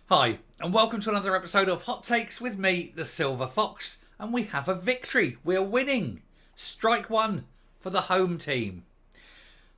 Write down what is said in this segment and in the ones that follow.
Hi, and welcome to another episode of Hot Takes with me, the Silver Fox, and we have a victory. We're winning. Strike one for the home team.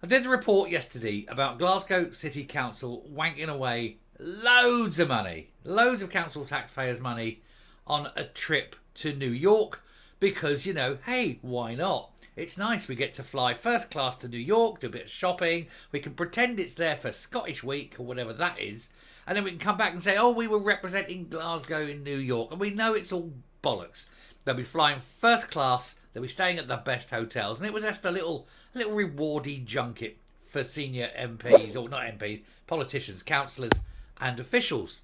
I did a report yesterday about Glasgow City Council wanking away loads of money, loads of council taxpayers' money on a trip to New York because, hey, why not? It's nice. We get to fly first class to New York, do a bit of shopping. We can pretend it's there for Scottish Week or whatever that is. And then we can come back and say, oh, we were representing Glasgow in New York. And we know it's all bollocks. They'll be flying first class. They'll be staying at the best hotels. And it was just a little rewardy junket for senior MPs, or not MPs, politicians, councillors and officials.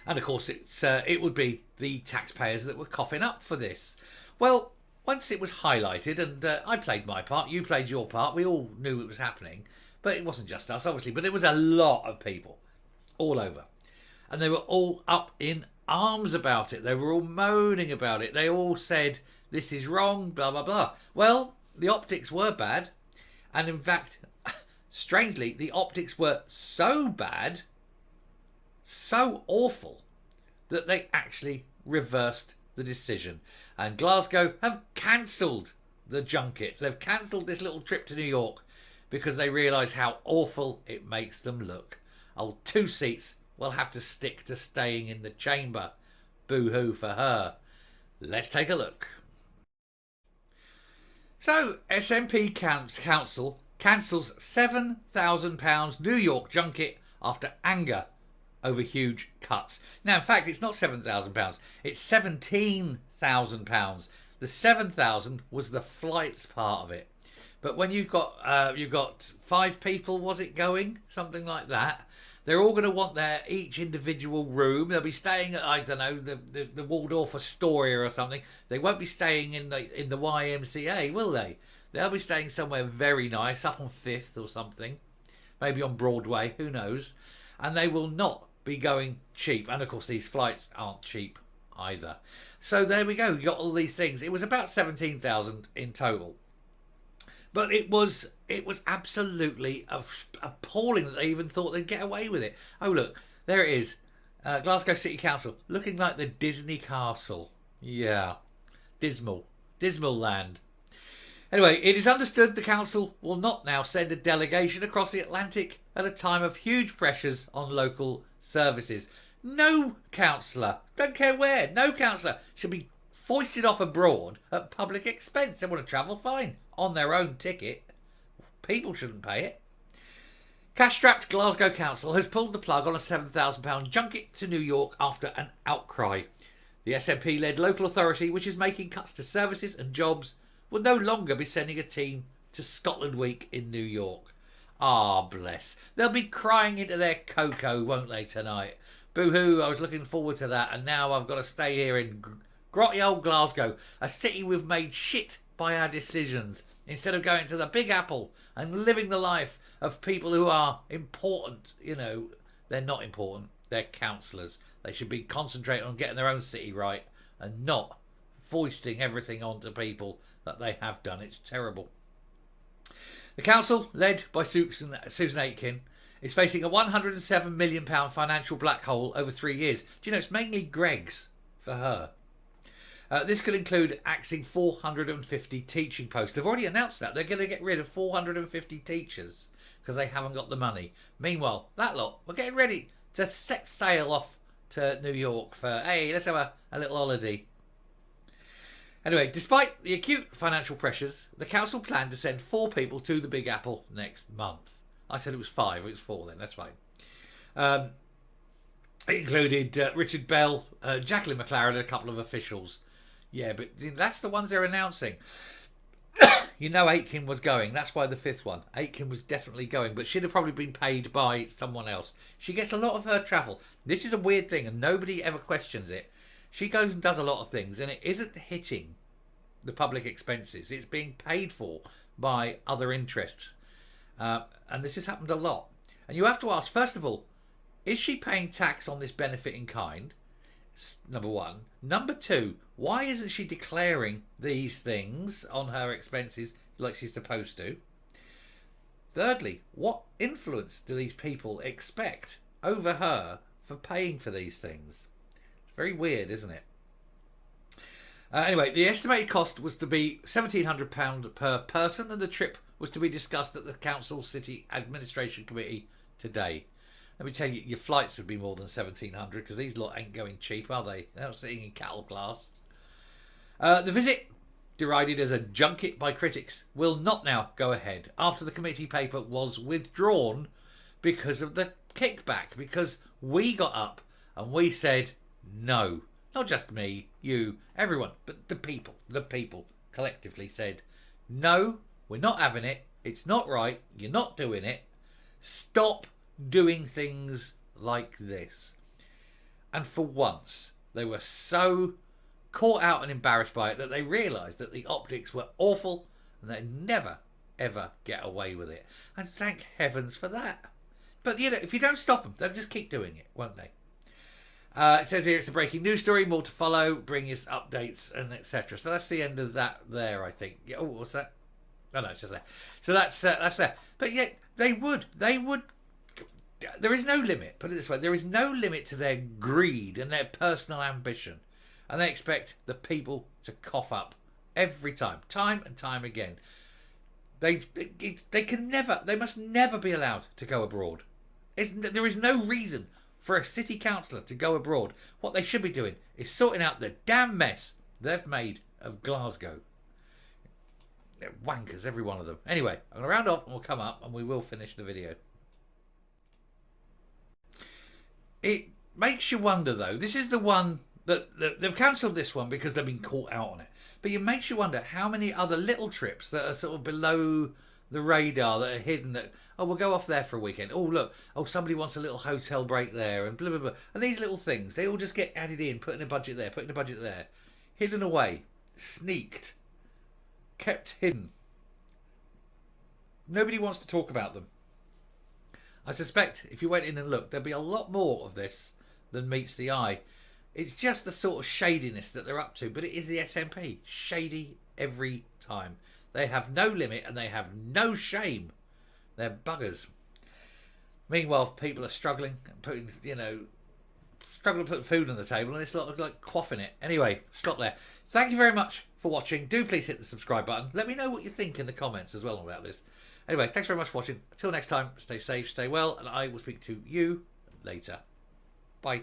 And of course, it would be the taxpayers that were coughing up for this. Well, once it was highlighted, and I played my part, you played your part, we all knew it was happening. But it wasn't just us, obviously. But it was a lot of people all over. And they were all up in arms about it. They were all moaning about it. They all said, this is wrong, blah, blah, blah. Well, the optics were bad. And in fact, strangely, the optics were so bad, so awful, that they actually reversed the decision. And Glasgow have cancelled the junket. They've cancelled this little trip to New York because they realise how awful it makes them look. Oh, 2 seats will have to stick to staying in the chamber. Boo-hoo for her. Let's take a look. So, SNP Council cancels £7,000 New York junket after anger over huge cuts. Now, in fact, it's not £7,000. It's £17,000. The £7,000 was the flights part of it. But when you've got 5 people, was it going? Something like that. They're all going to want their each individual room. They'll be staying at, I don't know, the Waldorf Astoria or something. They won't be staying in the YMCA, will they? They'll be staying somewhere very nice, up on 5th or something. Maybe on Broadway, who knows. And they will not be going cheap. And of course, these flights aren't cheap either. So there we go. You got all these things. It was about 17,000 in total. But it was absolutely appalling that they even thought they'd get away with it. Oh, look, there it is. Glasgow City Council, looking like the Disney castle. Yeah, dismal land. Anyway, it is understood the council will not now send a delegation across the Atlantic at a time of huge pressures on local services. No councillor, don't care where, no councillor should be foisted off abroad at public expense. They want to travel, fine, on their own ticket. People shouldn't pay it. Cash-strapped Glasgow Council has pulled the plug on a £7,000 junket to New York after an outcry. The SNP-led local authority, which is making cuts to services and jobs, will no longer be sending a team to Scotland Week in New York. Ah, bless. They'll be crying into their cocoa, won't they, tonight? Boo-hoo, I was looking forward to that, and now I've got to stay here in grotty old Glasgow, a city we've made shit by our decisions, instead of going to the Big Apple and living the life of people who are important. They're not important. They're councillors. They should be concentrating on getting their own city right and not foisting everything onto people that they have done. It's terrible. The council, led by Susan Aitken, is facing a £107 million financial black hole over 3 years. Do you know, it's mainly Greg's for her. This could include axing 450 teaching posts. They've already announced that. They're going to get rid of 450 teachers because they haven't got the money. Meanwhile, that lot, we're getting ready to set sail off to New York for, hey, let's have a little holiday. Anyway, despite the acute financial pressures, the council planned to send 4 people to the Big Apple next month. I said it was 5. It was 4 then. That's fine. It included Richard Bell, Jacqueline McLaren and a couple of officials. Yeah, but that's the ones they're announcing. Aitken was going. That's why the 5th one. Aitken was definitely going, but she'd have probably been paid by someone else. She gets a lot of her travel. This is a weird thing, and nobody ever questions it. She goes and does a lot of things, and it isn't hitting the public expenses. It's being paid for by other interests. And this has happened a lot. And you have to ask, first of all, is she paying tax on this benefit in kind? Number 1. Number 2, why isn't she declaring these things on her expenses like she's supposed to? Thirdly, what influence do these people expect over her for paying for these things. It's very weird, isn't it? Anyway, the estimated cost was to be £1,700 per person, and the trip was to be discussed at the Council City Administration Committee today. Let me tell you, your flights would be more than 1,700 because these lot ain't going cheap, are they? They're not sitting in cattle class. The visit, derided as a junket by critics, will not now go ahead after the committee paper was withdrawn because of the kickback. Because we got up and we said no. Not just me, you, everyone, but the people collectively said, no, we're not having it. It's not right. You're not doing it. Stop doing things like this. And for once, they were so caught out and embarrassed by it that they realised that the optics were awful and they'd never, ever get away with it. And thank heavens for that. But, you know, if you don't stop them, they'll just keep doing it, won't they? It says here it's a breaking news story, more to follow, bring us updates and etc. So that's the end of that there, I think. Oh, what's that? Oh, no, it's just there. So that's there. But yet, they would. There is no limit, put it this way, there is no limit to their greed and their personal ambition. And they expect the people to cough up every time and time again. They must never be allowed to go abroad. There is no reason for a city councillor to go abroad. What they should be doing is sorting out the damn mess they've made of Glasgow. They're wankers, every one of them. Anyway, I'm going to round off and we'll come up and we will finish the video. It makes you wonder, though. This is the one that they've cancelled this one because they've been caught out on it. But it makes you wonder how many other little trips that are sort of below the radar that are hidden that, oh, we'll go off there for a weekend. Oh, look, oh, somebody wants a little hotel break there and blah, blah, blah. And these little things, they all just get added in, put in a budget there, hidden away, sneaked, kept hidden. Nobody wants to talk about them. I suspect if you went in and looked, there'd be a lot more of this than meets the eye. It's just the sort of shadiness that they're up to, but it is the SNP. Shady every time. They have no limit and they have no shame. They're buggers. Meanwhile, people are struggling to put food on the table, and it's like quaffing it. Anyway, stop there. Thank you very much for watching. Do please hit the subscribe button. Let me know what you think in the comments as well about this. Anyway, thanks very much for watching. Until next time, stay safe, stay well, and I will speak to you later. Bye.